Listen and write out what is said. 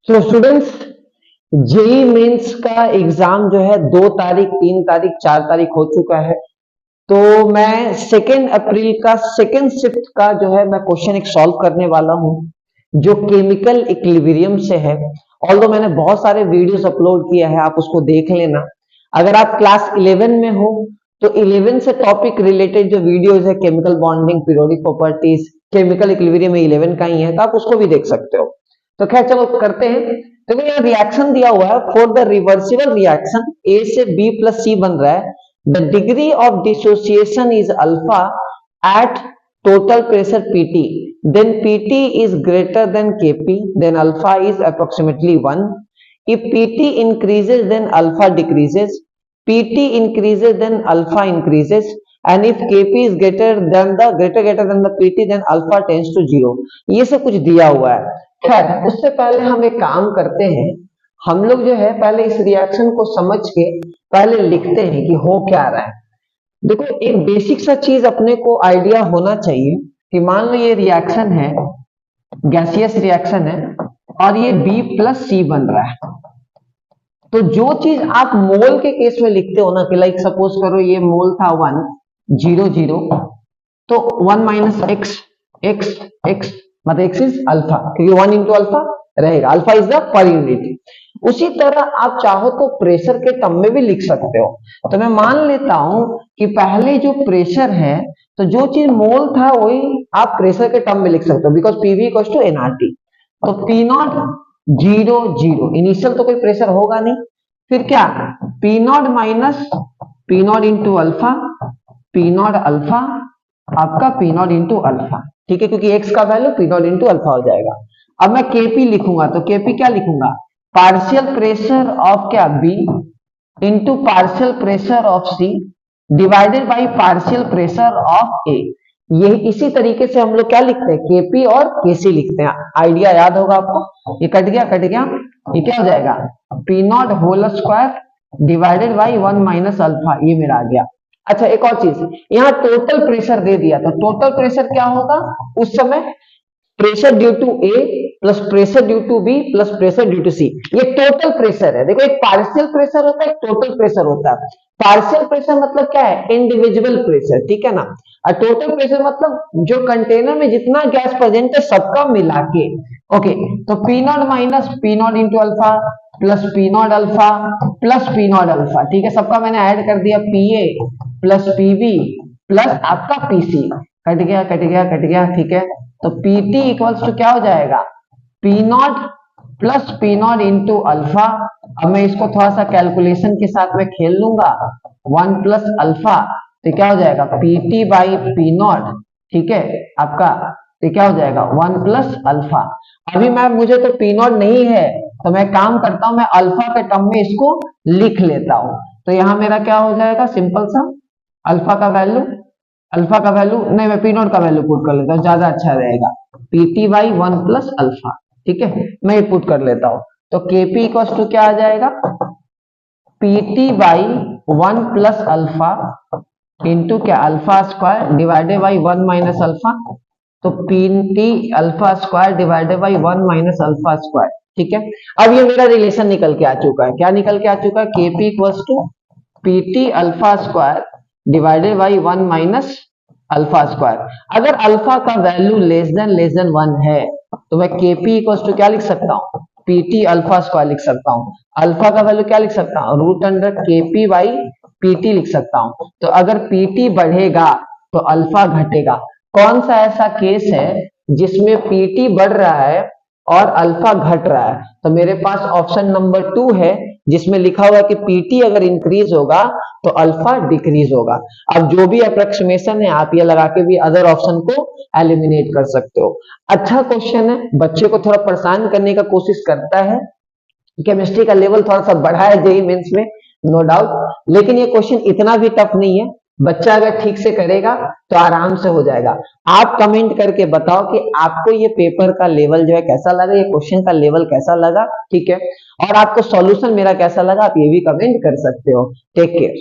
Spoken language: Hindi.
सो स्टूडेंट्स, जेई मेंस का एग्जाम जो है 2 तारीख, 3 तारीख, 4 तारीख हो चुका है। तो मैं 2 अप्रैल का सेकेंड शिफ्ट का जो है मैं क्वेश्चन एक सॉल्व करने वाला हूँ, जो केमिकल इक्विलिब्रियम से है। ऑल्दो मैंने बहुत सारे वीडियोस अपलोड किया है, आप उसको देख लेना। अगर आप क्लास 11 में हो तो 11 से टॉपिक रिलेटेड जो वीडियोस है, chemical bonding, periodic properties, chemical equilibrium में 11 का ही है, तो आप उसको भी देख सकते हो। तो खैर चलो करते हैं। देखो यहाँ रिएक्शन दिया हुआ है, for the reversible reaction A से बी प्लस सी बन रहा है। The degree of dissociation is alpha at total pressure PT, then PT is greater than KP, then alpha is approximately 1। if pt increases then alpha decreases, pt increases then alpha increases, and if kp is greater than the pt then alpha tends to 0। ये सब कुछ दिया हुआ है। खैर उससे पहले हम एक काम करते हैं, हम लोग जो है पहले इस रिएक्शन को समझ के पहले लिखते हैं कि हो क्या रहा है। देखो एक बेसिक सा चीज अपने को आइडिया होना चाहिए कि मान लो ये रिएक्शन है, गैसियस रिएक्शन है और ये बी प्लस सी बन रहा है। तो जो चीज आप मोल के केस में लिखते हो ना, कि लाइक सपोज करो ये मोल था 1 0 0, तो 1 माइनस एक्स एक्स एक्स मतलब एक्स इज अल्फा, क्योंकि 1 इंटू अल्फा रहेगा, alpha is the per unit. उसी तरह आप चाहो तो प्रेशर के टर्म में भी लिख सकते हो। तो मैं मान लेता हूं कि पहले जो प्रेशर है, तो जो चीज मोल था वही आप प्रेशर के टर्म में लिख सकते हो, because PV equals to NRT. तो पी नॉट 0 0, इनिशियल तो कोई प्रेशर होगा नहीं, फिर क्या P naught minus P naught into alpha, P naught alpha आपका पी नॉट इंटू अल्फा, ठीक है, क्योंकि एक्स का value P naught into alpha हो जाएगा। अब मैं केपी लिखूंगा, तो केपी क्या लिखूंगा, पार्शियल प्रेशर ऑफ क्या b into partial pressure of c divided by partial pressure of a. ये इसी तरीके से हम लोग क्या लिखते हैं, केपी और केसी लिखते हैं। आइडिया याद होगा आपको। ये कट गया, ये क्या हो जाएगा, P naught whole square divided by 1 minus alpha, ये मेरा आ गया। अच्छा एक और चीज, यहाँ टोटल प्रेशर दे दिया, तो टोटल प्रेशर क्या होगा उस समय, pressure due to a plus pressure due to b plus pressure due to c. ये टोटल प्रेशर है। देखो एक पार्शियल प्रेशर होता है, एक टोटल प्रेशर होता है। पार्शियल प्रेशर मतलब क्या है, इंडिविजुअल प्रेशर, ठीक है ना। और टोटल प्रेशर मतलब जो कंटेनर में जितना गैस प्रेजेंट है सबका मिला के। ओके, तो P naught minus P naught into alpha plus P naught alpha plus P naught alpha, ठीक है, सबका मैंने ऐड कर दिया, P A plus PB plus आपका पीसी, कट गया, ठीक है। तो पीटी इक्वल्स टू क्या हो जाएगा, P not plus P naught into alpha. अब मैं इसको थोड़ा सा कैलकुलेशन के साथ में खेल लूंगा, 1 प्लस अल्फा, तो क्या हो जाएगा पीटी बाई पी नॉट, ठीक है आपका, तो क्या हो जाएगा 1 प्लस अल्फा। अभी मुझे तो पी नॉट नहीं है, तो मैं काम करता हूं, मैं अल्फा के टर्म में इसको लिख लेता हूं। तो यहां मेरा क्या हो जाएगा, सिंपल सा अल्फा का वैल्यू नहीं, मैं पी नॉट का वैल्यू पुट कर लेता हूँ, ज्यादा अच्छा रहेगा, पीटी बाई 1 प्लस अल्फा, ठीक है, मैं ये पुट कर लेता हूं। तो केपी इक्वल्स टू क्या आ जाएगा, PT by 1 plus alpha into क्या alpha square divided by 1 minus alpha, तो PT alpha square divided by 1 minus alpha square, ठीक है। अब ये मेरा रिलेशन निकल के आ चुका है, क्या निकल के आ चुका है, KP equals to PT alpha square divided by 1 minus alpha square. अगर अल्फा का वैल्यू लेस देन 1 है, तो मैं केपी इक्वल्स टू क्या लिख सकता हूँ, पीटी अल्फा स्क्वायर लिख सकता हूँ। अल्फा का वैल्यू क्या लिख सकता हूँ, root under KP by PT लिख सकता हूँ। तो अगर पीटी बढ़ेगा तो अल्फा घटेगा। कौन सा ऐसा केस है जिसमें पीटी बढ़ रहा है और अल्फा घट रहा है, तो मेरे पास ऑप्शन नंबर 2 है, जिसमें लिखा हुआ है कि पीटी अगर इंक्रीज होगा तो अल्फा डिक्रीज होगा। अब जो भी अप्रोक्सीमेशन है आप ये लगा के भी अदर ऑप्शन को एलिमिनेट कर सकते हो। अच्छा क्वेश्चन है, बच्चे को थोड़ा परेशान करने का कोशिश करता है, केमिस्ट्री का लेवल थोड़ा सा बढ़ा है जेईई मेंस में, नो डाउट, लेकिन ये क्वेश्चन इतना भी टफ नहीं है। बच्चा अगर ठीक से करेगा तो आराम से हो जाएगा। आप कमेंट करके बताओ कि आपको ये पेपर का लेवल जो है कैसा लगा, ये क्वेश्चन का लेवल कैसा लगा, ठीक है, और आपको सॉल्यूशन मेरा कैसा लगा, आप ये भी कमेंट कर सकते हो। Take care.